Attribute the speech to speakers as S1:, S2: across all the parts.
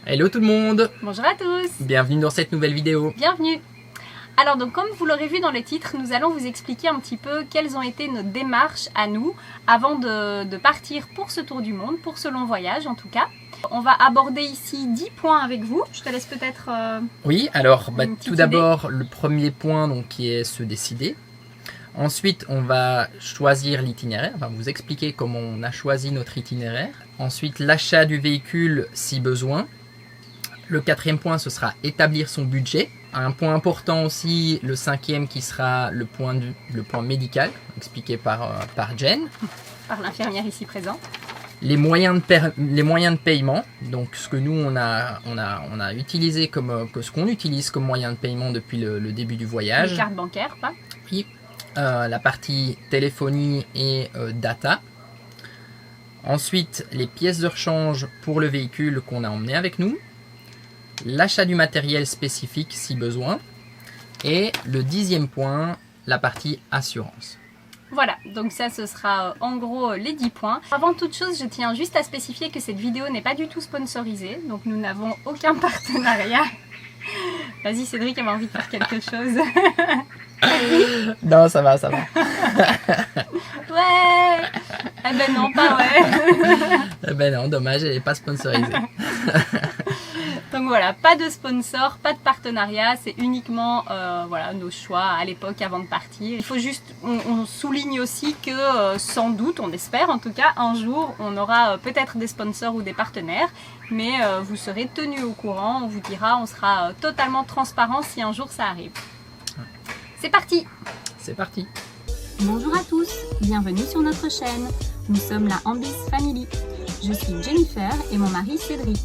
S1: Hello tout le monde!
S2: Bonjour à tous!
S1: Bienvenue dans cette nouvelle vidéo.
S2: Bienvenue! Alors donc comme vous l'aurez vu dans le titre, nous allons vous expliquer un petit peu quelles ont été nos démarches à nous avant de partir pour ce tour du monde, pour ce long voyage en tout cas. On va aborder ici 10 points avec vous. Je te laisse peut-être...
S1: Oui, alors tout
S2: idée.
S1: d'abord le premier point donc, qui est se décider. Ensuite, on va choisir l'itinéraire, on va vous expliquer comment on a choisi notre itinéraire. Ensuite, l'achat du véhicule si besoin. Le quatrième point, ce sera établir son budget. Un point important aussi, le cinquième qui sera le point médical, expliqué par Jen.
S2: Par l'infirmière ici présente.
S1: Les moyens de paiement, donc ce que nous on a utilisé ce qu'on utilise comme moyen de paiement depuis le début du voyage.
S2: Les cartes bancaires, pas?
S1: Puis la partie téléphonie et data. Ensuite, les pièces de rechange pour le véhicule qu'on a emmené avec nous. L'achat du matériel spécifique si besoin. Et le 10e point, la partie assurance.
S2: Voilà, donc ça ce sera en gros les 10 points. Avant toute chose, je tiens juste à spécifier que cette vidéo n'est pas du tout sponsorisée, donc nous n'avons aucun partenariat. Vas-y Cédric, avait envie de faire quelque chose.
S1: Non, ça va.
S2: Ouais. Eh ben non, pas ouais.
S1: Eh ben non, dommage, elle n'est pas sponsorisée.
S2: Donc voilà, pas de sponsor, pas de partenariat, c'est uniquement voilà, nos choix à l'époque avant de partir. Il faut juste, on souligne aussi que sans doute, on espère en tout cas, un jour on aura peut-être des sponsors ou des partenaires, mais vous serez tenus au courant, on vous dira, on sera totalement transparent si un jour ça arrive. C'est parti!
S1: C'est parti!
S2: Bonjour à tous, bienvenue sur notre chaîne. Nous sommes la Ambis Family. Je suis Jennifer et mon mari Cédric.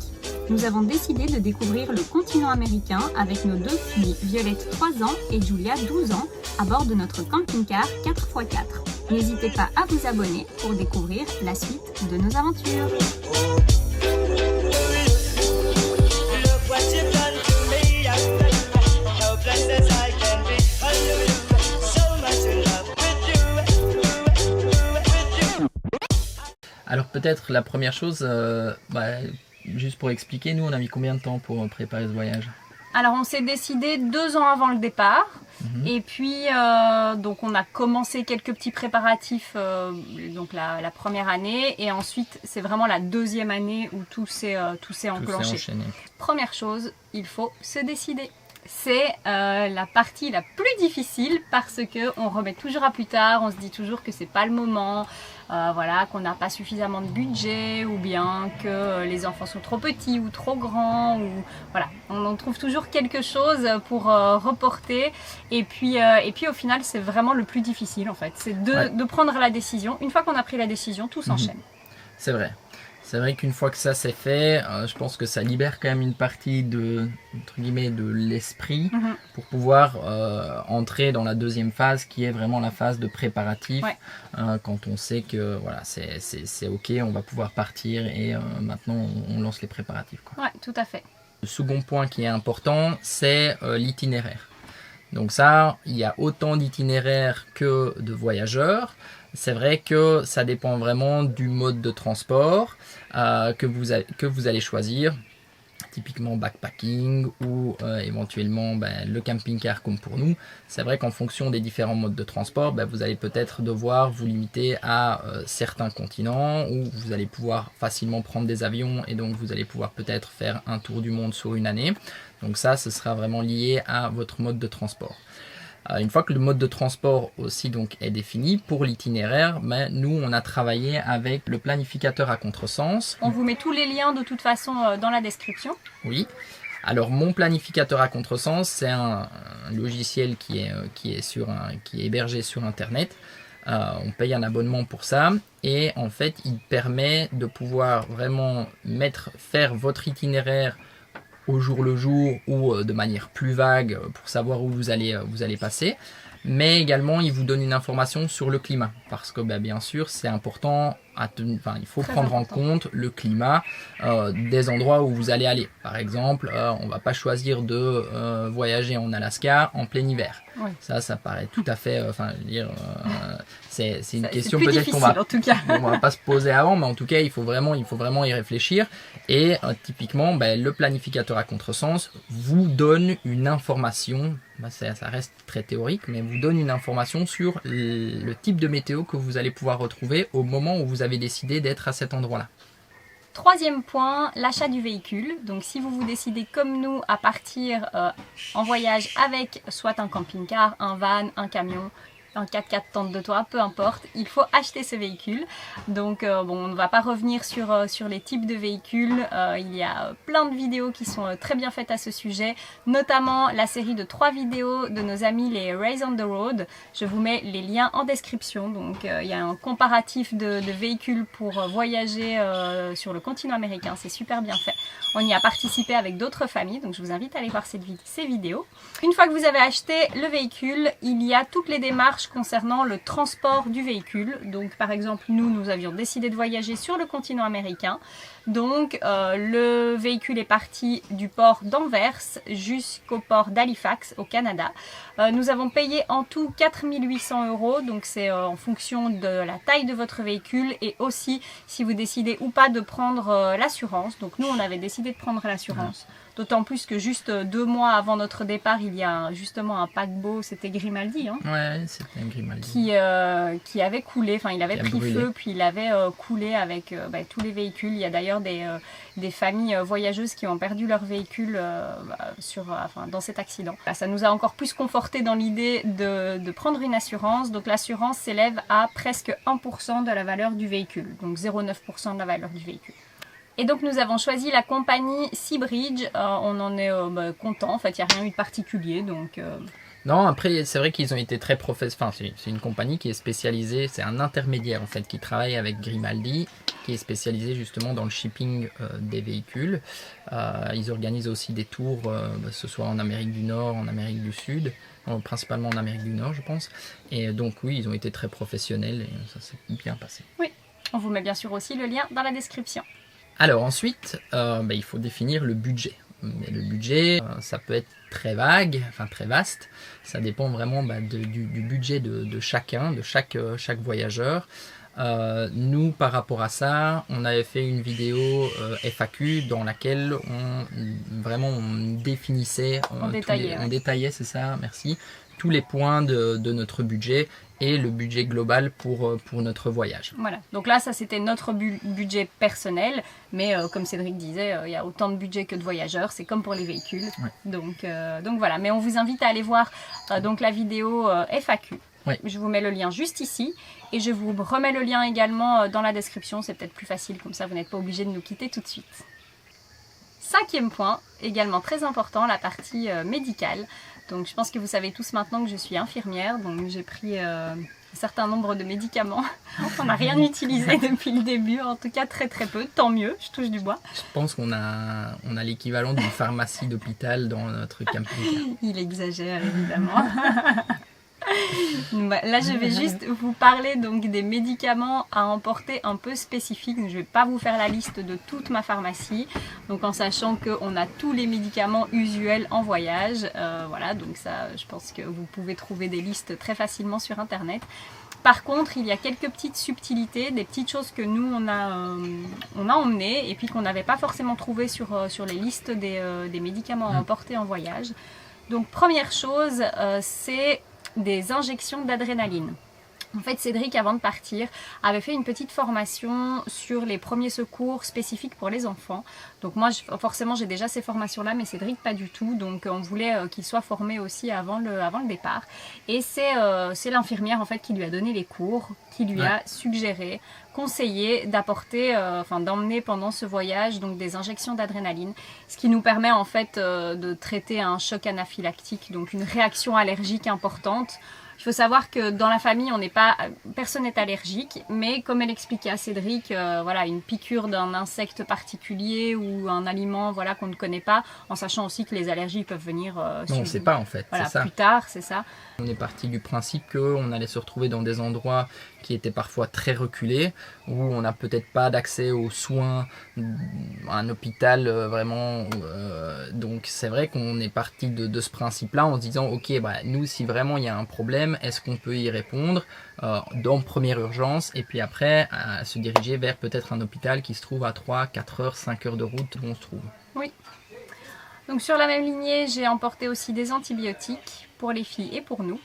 S2: Nous avons décidé de découvrir le continent américain avec nos deux filles, Violette 3 ans et Julia 12 ans, à bord de notre camping-car 4x4. N'hésitez pas à vous abonner pour découvrir la suite de nos aventures.
S1: Alors peut-être la première chose, juste pour expliquer, nous on a mis combien de temps pour préparer ce voyage?
S2: Alors on s'est décidé 2 ans avant le départ. Et puis donc on a commencé quelques petits préparatifs donc la première année, et ensuite c'est vraiment la deuxième année où tout s'est enclenché. Première chose, il faut se décider. C'est la partie la plus difficile parce que on remet toujours à plus tard, on se dit toujours que c'est pas le moment, voilà, qu'on n'a pas suffisamment de budget, ou bien que les enfants sont trop petits ou trop grands, ou voilà, on trouve toujours quelque chose pour reporter, et puis au final c'est vraiment le plus difficile en fait, c'est de prendre la décision. Une fois qu'on a pris la décision, tout s'enchaîne.
S1: C'est vrai. C'est vrai qu'une fois que ça c'est fait, je pense que ça libère quand même une partie entre guillemets, de l'esprit pour pouvoir entrer dans la deuxième phase qui est vraiment la phase de préparatif. Quand on sait que voilà, c'est ok, on va pouvoir partir et maintenant on lance les préparatifs, quoi.
S2: Ouais, tout à fait.
S1: Le second point qui est important, c'est l'itinéraire. Donc ça, il y a autant d'itinéraires que de voyageurs. C'est vrai que ça dépend vraiment du mode de transport que vous allez choisir. Typiquement backpacking ou éventuellement le camping-car comme pour nous. C'est vrai qu'en fonction des différents modes de transport, vous allez peut-être devoir vous limiter à certains continents, où vous allez pouvoir facilement prendre des avions et donc vous allez pouvoir peut-être faire un tour du monde sur une année. Donc ça, ce sera vraiment lié à votre mode de transport. Une fois que le mode de transport aussi donc est défini pour l'itinéraire, nous on a travaillé avec le planificateur à contresens.
S2: On vous met tous les liens de toute façon dans la description.
S1: Oui. Alors mon planificateur à contresens, c'est un logiciel qui est hébergé sur internet. On paye un abonnement pour ça, et en fait il permet de pouvoir vraiment faire votre itinéraire au jour le jour ou de manière plus vague pour savoir où vous allez passer, mais également il vous donne une information sur le climat, parce que bien sûr c'est important il faut prendre en compte le climat des endroits où vous allez aller. Par exemple, on va pas choisir de voyager en Alaska en plein hiver.
S2: Oui.
S1: Ça paraît tout à fait, c'est une question
S2: peut-être
S1: qu'on va,
S2: en tout cas.
S1: on va pas se poser avant, mais en tout cas, il faut vraiment y réfléchir. Et typiquement, le planificateur à contresens vous donne une information, ça reste très théorique, mais vous donne une information sur le type de météo que vous allez pouvoir retrouver au moment où vous avez décidé d'être à cet endroit-là.
S2: Troisième point, l'achat du véhicule. Donc si vous décidez comme nous à partir en voyage avec soit un camping-car, un van, un camion, un 4x4 tente de toit, peu importe, il faut acheter ce véhicule. Donc on ne va pas revenir sur les types de véhicules, il y a plein de vidéos qui sont très bien faites à ce sujet, notamment la série de 3 vidéos de nos amis les Race on the Road. Je vous mets les liens en description. Donc il y a un comparatif de véhicules pour voyager sur le continent américain, c'est super bien fait. On y a participé avec d'autres familles, donc je vous invite à aller voir ces vidéos. Une fois que vous avez acheté le véhicule, il y a toutes les démarches concernant le transport du véhicule. Donc par exemple, nous avions décidé de voyager sur le continent américain. Donc le véhicule est parti du port d'Anvers jusqu'au port d'Halifax au Canada. Nous avons payé en tout 4 800 €, donc c'est en fonction de la taille de votre véhicule et aussi si vous décidez ou pas de prendre l'assurance. Donc nous on avait décidé de prendre l'assurance. D'autant plus que juste 2 mois avant notre départ, il y a justement un paquebot, c'était Grimaldi, hein,
S1: ouais, c'était Grimaldi,
S2: qui avait coulé, enfin il avait pris feu, puis il avait coulé avec tous les véhicules. Il y a d'ailleurs des familles voyageuses qui ont perdu leur véhicule dans cet accident. Ça nous a encore plus conforté dans l'idée de prendre une assurance. Donc l'assurance s'élève à presque 1% de la valeur du véhicule, donc 0,9% de la valeur du véhicule. Et donc nous avons choisi la compagnie Seabridge, on en est content, en fait il n'y a rien eu de particulier. Donc,
S1: Non, après c'est vrai qu'ils ont été très professionnels, c'est une compagnie qui est spécialisée, c'est un intermédiaire en fait qui travaille avec Grimaldi, qui est spécialisé justement dans le shipping des véhicules. Ils organisent aussi des tours, que ce soit en Amérique du Nord, en Amérique du Sud, principalement en Amérique du Nord je pense. Et donc oui, ils ont été très professionnels et ça s'est bien passé.
S2: Oui, on vous met bien sûr aussi le lien dans la description.
S1: Alors ensuite, il faut définir le budget. Mais le budget, ça peut être très vague, enfin très vaste. Ça dépend vraiment du budget de chacun, de chaque voyageur. Nous, par rapport à ça, on avait fait une vidéo FAQ dans laquelle on définissait, on détaillait, c'est ça, merci, tous les points de notre budget et le budget global pour notre voyage.
S2: Voilà, donc là ça c'était notre budget personnel, mais comme Cédric disait, il y a autant de budget que de voyageurs, c'est comme pour les véhicules. Ouais. Donc voilà, mais on vous invite à aller voir donc la vidéo FAQ. Oui. Je vous mets le lien juste ici et je vous remets le lien également dans la description, c'est peut-être plus facile, comme ça vous n'êtes pas obligé de nous quitter tout de suite. 5e point, également très important, la partie médicale. Donc je pense que vous savez tous maintenant que je suis infirmière, donc j'ai pris un certain nombre de médicaments. On n'a rien utilisé depuis le début, en tout cas très très peu, tant mieux, je touche du bois.
S1: Je pense qu'on a l'équivalent d'une pharmacie d'hôpital dans notre camping.
S2: Il exagère évidemment. Là je vais juste vous parler donc des médicaments à emporter un peu spécifiques. Je ne vais pas vous faire la liste de toute ma pharmacie, donc en sachant qu'on a tous les médicaments usuels en voyage. Voilà, donc ça je pense que vous pouvez trouver des listes très facilement sur internet. Par contre, il y a quelques petites subtilités, des petites choses que nous on a emmenées et puis qu'on n'avait pas forcément trouvé sur les listes des médicaments à emporter en voyage. Donc première chose, c'est des injections d'adrénaline. En fait, Cédric, avant de partir, avait fait une petite formation sur les premiers secours spécifiques pour les enfants. Donc moi, forcément, j'ai déjà ces formations-là, mais Cédric, pas du tout. Donc on voulait qu'il soit formé aussi avant le départ. Et c'est l'infirmière, en fait, qui lui a donné les cours, qui lui a suggéré, conseillé d'apporter, d'emmener pendant ce voyage donc des injections d'adrénaline, ce qui nous permet en fait de traiter un choc anaphylactique, donc une réaction allergique importante. Il faut savoir que dans la famille, personne n'est allergique, mais comme elle expliquait à Cédric, voilà, une piqûre d'un insecte particulier ou un aliment, voilà, qu'on ne connaît pas, en sachant aussi que les allergies peuvent venir
S1: on ne sait pas en fait,
S2: voilà,
S1: c'est ça.
S2: Plus tard, c'est ça.
S1: On est parti du principe qu'on allait se retrouver dans des endroits qui étaient parfois très reculés, où on n'a peut-être pas d'accès aux soins, à un hôpital vraiment. Donc c'est vrai qu'on est parti de ce principe-là en se disant, ok, bah, nous si vraiment il y a un problème, est-ce qu'on peut y répondre dans première urgence, et puis après à se diriger vers peut-être un hôpital qui se trouve à 3, 4 heures, 5 heures de route où on se trouve.
S2: Oui. Donc sur la même lignée, j'ai emporté aussi des antibiotiques pour les filles et pour nous.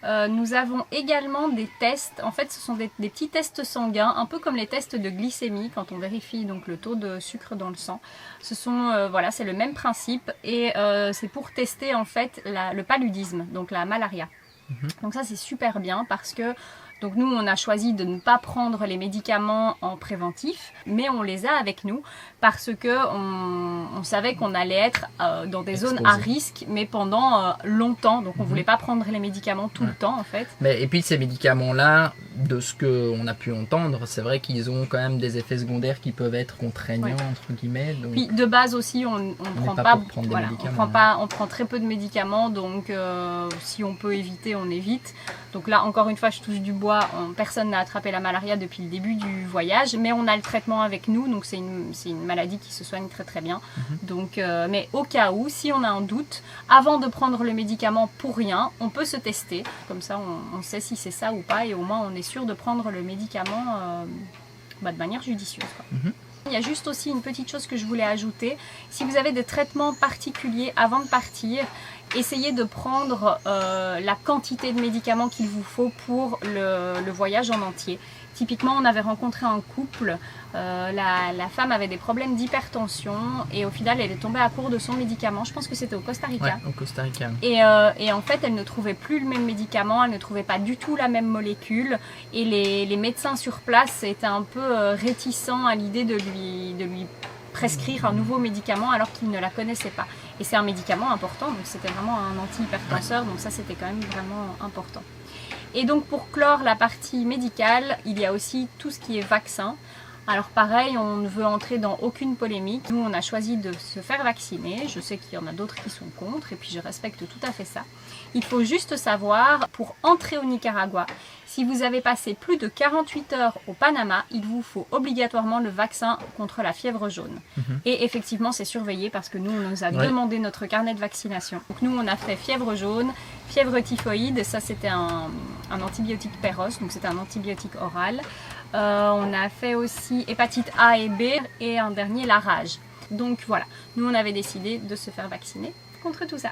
S2: Nous avons également des tests, en fait ce sont des petits tests sanguins, un peu comme les tests de glycémie quand on vérifie donc le taux de sucre dans le sang. Ce sont, voilà, c'est le même principe et c'est pour tester en fait le paludisme, donc la malaria. Donc ça c'est super bien parce que donc nous on a choisi de ne pas prendre les médicaments en préventif, mais on les a avec nous parce que on savait qu'on allait être dans des zones à risque, mais pendant longtemps. Donc on voulait pas prendre les médicaments tout le temps en fait.
S1: Et puis ces médicaments-là, de ce qu'on a pu entendre, c'est vrai qu'ils ont quand même des effets secondaires qui peuvent être contraignants entre guillemets. Donc... Puis
S2: de base aussi on prend pas voilà, on prend très peu de médicaments, donc si on peut éviter, on évite. Donc là encore une fois je touche du bois, personne n'a attrapé la malaria depuis le début du voyage, mais on a le traitement avec nous, donc c'est une maladie qui se soigne très très bien. Donc, mais au cas où, si on a un doute, avant de prendre le médicament pour rien, on peut se tester, comme ça on sait si c'est ça ou pas, et au moins on est sûr de prendre le médicament de manière judicieuse, quoi. Il y a juste aussi une petite chose que je voulais ajouter. Si vous avez des traitements particuliers avant de partir, essayez de prendre la quantité de médicaments qu'il vous faut pour le voyage en entier. Typiquement, on avait rencontré un couple, la femme avait des problèmes d'hypertension et au final, elle est tombée à court de son médicament. Je pense que c'était au Costa Rica.
S1: Ouais, au Costa Rica.
S2: Et en fait, elle ne trouvait plus le même médicament, elle ne trouvait pas du tout la même molécule. Et les médecins sur place étaient un peu réticents à l'idée de lui prescrire un nouveau médicament alors qu'ils ne la connaissaient pas. Et c'est un médicament important, donc c'était vraiment un anti-hypertenseur, donc ça c'était quand même vraiment important. Et donc pour clore la partie médicale, il y a aussi tout ce qui est vaccin. Alors pareil, on ne veut entrer dans aucune polémique. Nous, on a choisi de se faire vacciner. Je sais qu'il y en a d'autres qui sont contre et puis je respecte tout à fait ça. Il faut juste savoir, pour entrer au Nicaragua, si vous avez passé plus de 48 heures au Panama, il vous faut obligatoirement le vaccin contre la fièvre jaune. Et effectivement, c'est surveillé parce que nous, on nous a demandé notre carnet de vaccination. Donc nous, on a fait fièvre jaune, fièvre typhoïde, ça c'était un antibiotique Péros, donc c'était un antibiotique oral. On a fait aussi hépatite A et B et un dernier la rage. Donc voilà, nous on avait décidé de se faire vacciner contre tout ça.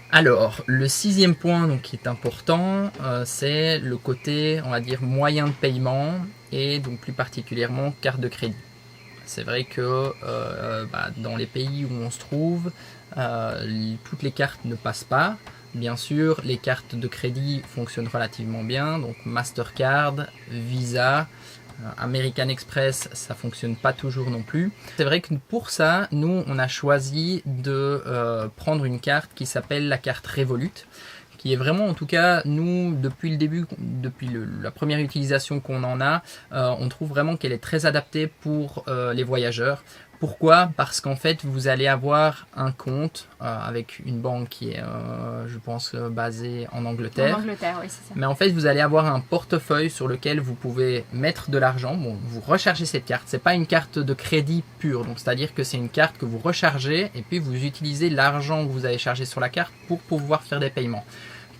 S1: Alors, le 6e point donc, qui est important, c'est le côté, on va dire, moyen de paiement et donc plus particulièrement carte de crédit. C'est vrai que dans les pays où on se trouve, toutes les cartes ne passent pas. Bien sûr, les cartes de crédit fonctionnent relativement bien, donc Mastercard, Visa, American Express, ça fonctionne pas toujours non plus. C'est vrai que pour ça, nous, on a choisi de prendre une carte qui s'appelle la carte Revolut, qui est vraiment, en tout cas, nous, depuis le début, depuis la première utilisation qu'on en a, on trouve vraiment qu'elle est très adaptée pour les voyageurs. Pourquoi ? Parce qu'en fait, vous allez avoir un compte avec une banque qui est, je pense, basée en Angleterre.
S2: En Angleterre, oui, c'est ça.
S1: Mais en fait, vous allez avoir un portefeuille sur lequel vous pouvez mettre de l'argent. Bon, vous rechargez cette carte. C'est pas une carte de crédit pure. Donc, c'est-à-dire que c'est une carte que vous rechargez et puis vous utilisez l'argent que vous avez chargé sur la carte pour pouvoir faire des paiements.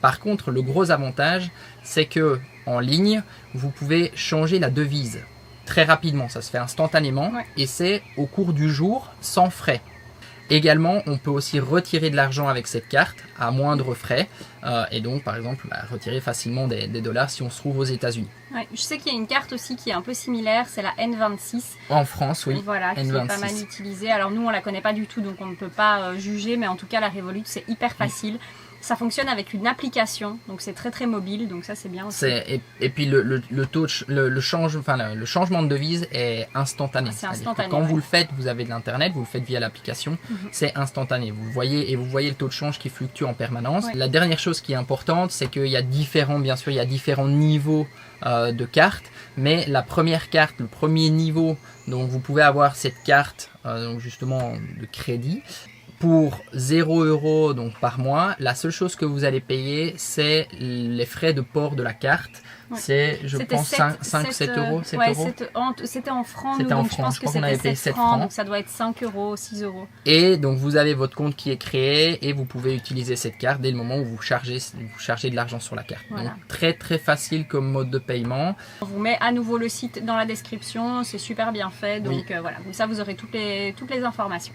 S1: Par contre, le gros avantage, c'est que en ligne, vous pouvez changer la devise. Très rapidement, ça se fait instantanément et c'est au cours du jour sans frais. Également, on peut aussi retirer de l'argent avec cette carte à moindre frais et donc par exemple retirer facilement des dollars si on se trouve aux États-Unis.
S2: Ouais, je sais qu'il y a une carte aussi qui est un peu similaire, c'est la N26.
S1: En France, oui.
S2: Voilà, qui
S1: N26.
S2: est pas mal utilisée. Alors nous, on la connaît pas du tout, donc on ne peut pas juger, mais en tout cas, la Revolut, c'est hyper facile. Ça fonctionne avec une application, donc c'est très très mobile, donc ça c'est bien aussi.
S1: Et puis le changement de devise est instantané.
S2: C'est instantané.
S1: Quand vous le faites, vous avez de l'internet, vous le faites via l'application, c'est instantané. Vous voyez le taux de change qui fluctue en permanence.
S2: Ouais.
S1: La dernière chose qui est importante, c'est qu'il y a différents niveaux de cartes, mais la première carte, le premier niveau, donc vous pouvez avoir cette carte donc justement de crédit. Pour 0 € donc par mois, la seule chose que vous allez payer, c'est les frais de port de la carte. Ouais. C'est, je pense, 5 ou 7 euros. 7
S2: ouais,
S1: euros.
S2: C'était en francs.
S1: C'était en
S2: donc
S1: francs.
S2: Je pense que c'était 7 francs. Donc ça doit être 5 euros, 6 euros.
S1: Et donc vous avez votre compte qui est créé et vous pouvez utiliser cette carte dès le moment où vous chargez de l'argent sur la carte. Voilà. Donc très très facile comme mode de paiement.
S2: On vous met à nouveau le site dans la description. C'est super bien fait. Donc oui. Voilà, comme ça vous aurez toutes les informations.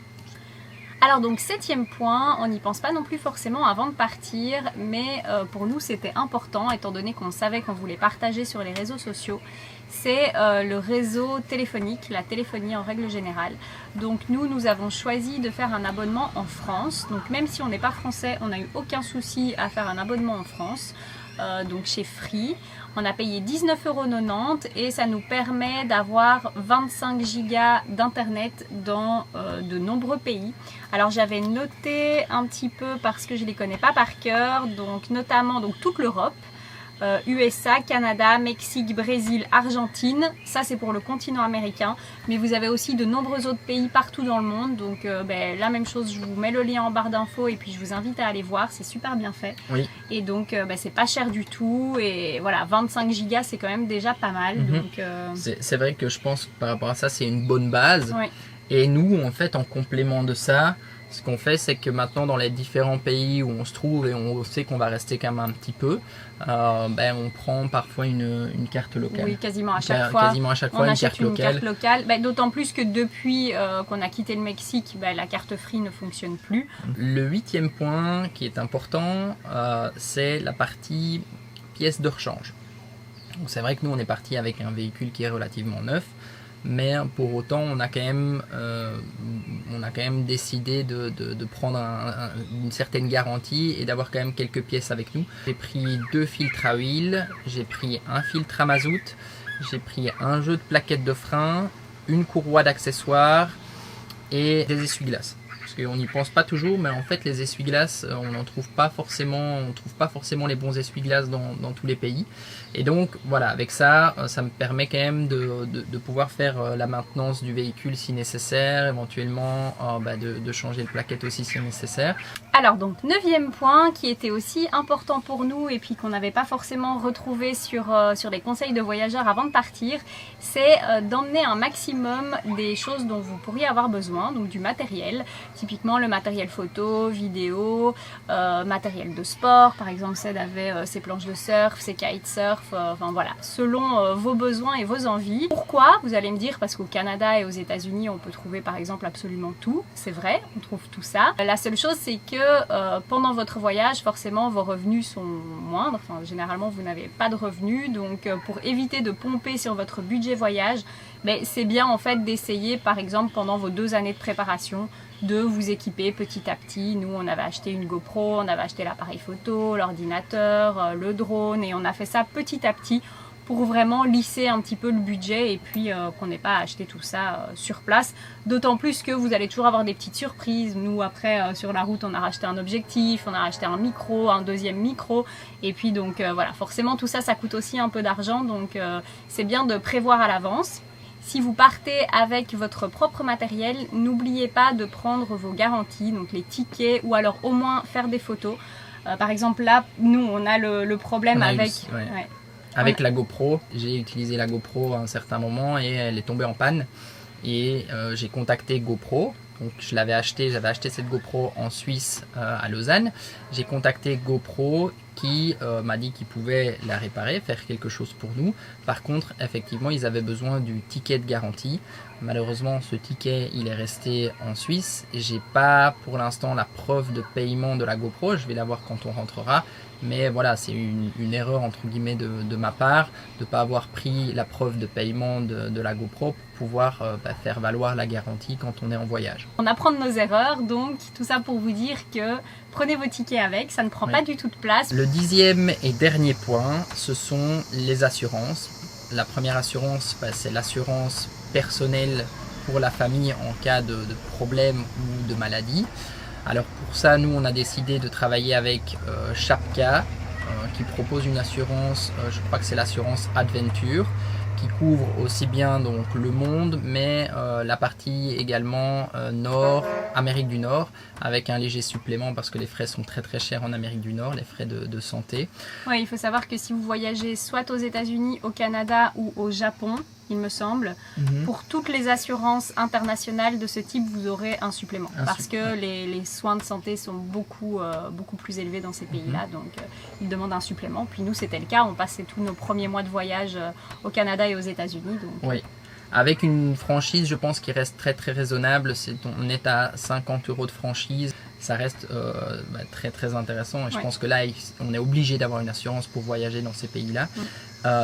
S2: Alors donc 7e point, on n'y pense pas non plus forcément avant de partir, mais pour nous c'était important étant donné qu'on savait qu'on voulait partager sur les réseaux sociaux. C'est le réseau téléphonique, la téléphonie en règle générale. Donc nous avons choisi de faire un abonnement en France. Donc même si on n'est pas français, on n'a eu aucun souci à faire un abonnement en France. Donc chez Free, on a payé 19,90 € et ça nous permet d'avoir 25 gigas d'internet dans de nombreux pays. Alors j'avais noté un petit peu parce que je ne les connais pas par cœur, donc notamment toute l'Europe. USA, Canada, Mexique, Brésil, Argentine, ça c'est pour le continent américain, mais vous avez aussi de nombreux autres pays partout dans le monde, donc la même chose, je vous mets le lien en barre d'infos et puis je vous invite à aller voir, c'est super bien fait.
S1: Oui.
S2: Et donc c'est pas cher du tout et voilà, 25 gigas c'est quand même déjà pas mal. Donc,
S1: c'est vrai que je pense que par rapport à ça c'est une bonne base.
S2: Oui.
S1: Et nous en fait en complément de ça, ce qu'on fait, c'est que maintenant, dans les différents pays où on se trouve et on sait qu'on va rester quand même un petit peu, on prend parfois une carte locale.
S2: Oui, quasiment à chaque fois.
S1: Quasiment à chaque fois,
S2: une carte locale. D'autant plus que depuis qu'on a quitté le Mexique, la carte Free ne fonctionne plus.
S1: Le 8e point qui est important, c'est la partie pièces de rechange. Donc, c'est vrai que nous, on est parti avec un véhicule qui est relativement neuf. Mais pour autant, on a quand même décidé de prendre une certaine garantie et d'avoir quand même quelques pièces avec nous. J'ai pris 2 filtres à huile, j'ai pris un filtre à mazout, j'ai pris un jeu de plaquettes de frein, une courroie d'accessoires et des essuie-glaces. Parce qu'on n'y pense pas toujours, mais en fait les essuie-glaces, on ne trouve pas forcément les bons essuie-glaces dans tous les pays. Et donc voilà, avec ça, ça me permet quand même de pouvoir faire la maintenance du véhicule si nécessaire, éventuellement de changer de plaquette aussi si nécessaire.
S2: Alors donc 9e point qui était aussi important pour nous et puis qu'on n'avait pas forcément retrouvé sur les conseils de voyageurs avant de partir, c'est d'emmener un maximum des choses dont vous pourriez avoir besoin, donc du matériel, typiquement le matériel photo, vidéo, matériel de sport, par exemple Ced avait ses planches de surf, ses kitesurf, enfin voilà, selon vos besoins et vos envies. Pourquoi? Vous allez me dire, parce qu'au Canada et aux États-Unis on peut trouver par exemple absolument tout, c'est vrai, on trouve tout ça. La seule chose c'est que pendant votre voyage, forcément vos revenus sont moindres, enfin, généralement vous n'avez pas de revenus, donc pour éviter de pomper sur votre budget voyage, c'est bien en fait d'essayer par exemple pendant vos 2 années de préparation de vous équiper petit à petit. Nous on avait acheté une GoPro, on avait acheté l'appareil photo, l'ordinateur, le drone et on a fait ça petit à petit pour vraiment lisser un petit peu le budget et puis qu'on n'ait pas à acheter tout ça sur place. D'autant plus que vous allez toujours avoir des petites surprises. Nous après sur la route on a racheté un objectif, on a racheté un micro, un 2e micro et puis donc voilà, forcément tout ça ça coûte aussi un peu d'argent donc c'est bien de prévoir à l'avance. Si vous partez avec votre propre matériel, n'oubliez pas de prendre vos garanties, donc les tickets ou alors au moins faire des photos. Par exemple là, nous on a le problème
S1: avec la GoPro. J'ai utilisé la GoPro à un certain moment et elle est tombée en panne. Et j'ai contacté GoPro. Donc j'avais acheté cette GoPro en Suisse à Lausanne. J'ai contacté GoPro qui m'a dit qu'il pouvait la réparer, faire quelque chose pour nous. Par contre, effectivement, ils avaient besoin du ticket de garantie. Malheureusement, ce ticket, il est resté en Suisse et j'ai pas pour l'instant la preuve de paiement de la GoPro. Je vais la voir quand on rentrera. Mais voilà, c'est une erreur entre guillemets de ma part de ne pas avoir pris la preuve de paiement de la GoPro pour pouvoir faire valoir la garantie quand on est en voyage.
S2: On apprend de nos erreurs, donc tout ça pour vous dire que prenez vos tickets avec, ça ne prend pas du tout de place.
S1: Le 10e et dernier point, ce sont les assurances. La première assurance, c'est l'assurance personnelle pour la famille en cas de problème ou de maladie. Alors pour ça, nous on a décidé de travailler avec Shapka qui propose une assurance, je crois que c'est l'assurance Adventure, qui couvre aussi bien donc le monde, mais la partie également Nord, Amérique du Nord, avec un léger supplément parce que les frais sont très chers en Amérique du Nord, les frais de santé.
S2: Oui, il faut savoir que si vous voyagez soit aux États-Unis, au Canada ou au Japon, il me semble, pour toutes les assurances internationales de ce type, vous aurez un supplément. Parce que les soins de santé sont beaucoup plus élevés dans ces pays-là, donc ils demandent un supplément. Puis nous, c'était le cas, on passait tous nos premiers mois de voyage au Canada et aux États-Unis.
S1: Oui, avec une franchise, je pense, qui reste très raisonnable. On est à 50 € de franchise. Ça reste très intéressant. Et je pense que là, on est obligé d'avoir une assurance pour voyager dans ces pays-là.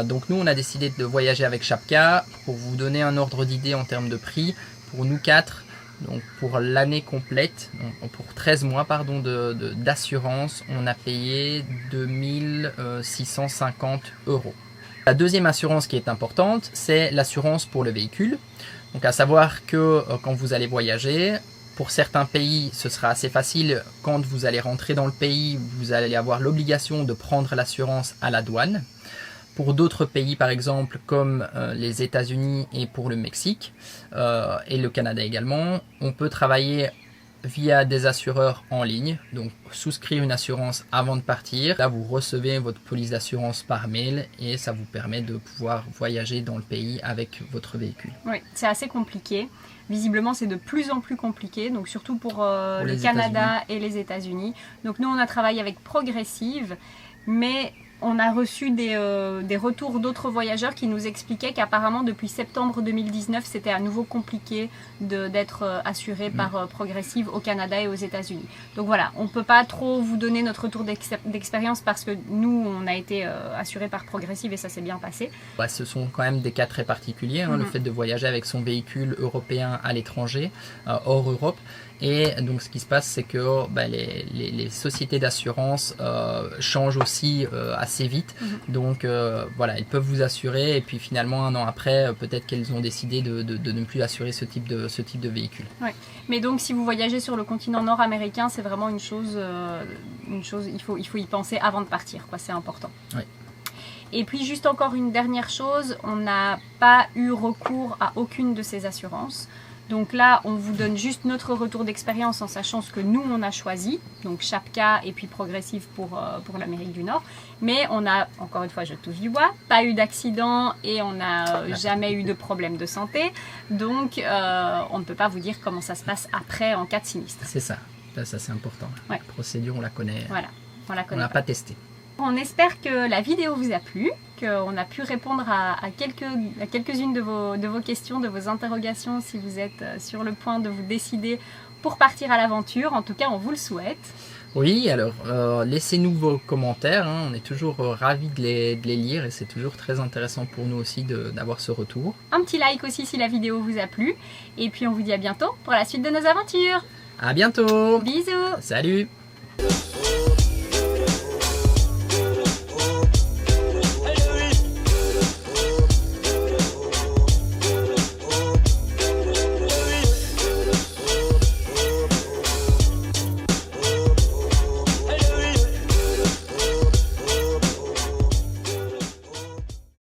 S1: Donc nous, on a décidé de voyager avec Shapka. Pour vous donner un ordre d'idée en termes de prix, pour nous 4, donc pour l'année complète, donc pour 13 mois d'assurance, on a payé 2650 €. La deuxième assurance qui est importante, c'est l'assurance pour le véhicule. Donc à savoir que quand vous allez voyager, pour certains pays, ce sera assez facile. Quand vous allez rentrer dans le pays, vous allez avoir l'obligation de prendre l'assurance à la douane. Pour d'autres pays, par exemple, comme les États-Unis et pour le Mexique, et le Canada également, on peut travailler via des assureurs en ligne, donc souscrire une assurance avant de partir. Là, vous recevez votre police d'assurance par mail et ça vous permet de pouvoir voyager dans le pays avec votre véhicule.
S2: Oui, c'est assez compliqué. Visiblement, c'est de plus en plus compliqué, donc surtout pour le Canada et les États-Unis. Donc nous, on a travaillé avec Progressive, mais on a reçu des retours d'autres voyageurs qui nous expliquaient qu'apparemment depuis septembre 2019, c'était à nouveau compliqué d'être assuré par Progressive au Canada et aux États-Unis. Donc voilà, on ne peut pas trop vous donner notre retour d'expérience parce que nous, on a été assuré par Progressive et ça s'est bien passé.
S1: Ce sont quand même des cas très particuliers, le fait de voyager avec son véhicule européen à l'étranger, hors Europe. Et donc ce qui se passe, c'est que les sociétés d'assurance changent aussi assez vite. Donc voilà, ils peuvent vous assurer et puis finalement un an après, peut-être qu'elles ont décidé de ne plus assurer ce type de véhicule.
S2: Ouais. Mais donc si vous voyagez sur le continent nord-américain, c'est vraiment une chose, il faut y penser avant de partir, quoi, c'est important.
S1: Oui.
S2: Et puis juste encore une dernière chose, on n'a pas eu recours à aucune de ces assurances. Donc là, on vous donne juste notre retour d'expérience en sachant ce que nous, on a choisi. Donc Shapka et puis Progressive pour l'Amérique du Nord. Mais on a, encore une fois, je touche du bois, pas eu d'accident et on n'a jamais eu de problème de santé. Donc on ne peut pas vous dire comment ça se passe après en cas de sinistre.
S1: C'est ça. Ça c'est important.
S2: Ouais.
S1: La procédure, on la connaît.
S2: Voilà, on la connaît.
S1: On n'a pas testé.
S2: On espère que la vidéo vous a plu, qu'on a pu répondre à quelques-unes de vos questions, de vos interrogations si vous êtes sur le point de vous décider pour partir à l'aventure. En tout cas, on vous le souhaite.
S1: Oui, alors laissez-nous vos commentaires, on est toujours ravis de les lire et c'est toujours très intéressant pour nous aussi d'avoir ce retour.
S2: Un petit like aussi si la vidéo vous a plu et puis on vous dit à bientôt pour la suite de nos aventures.
S1: À bientôt.
S2: Bisous.
S1: Salut.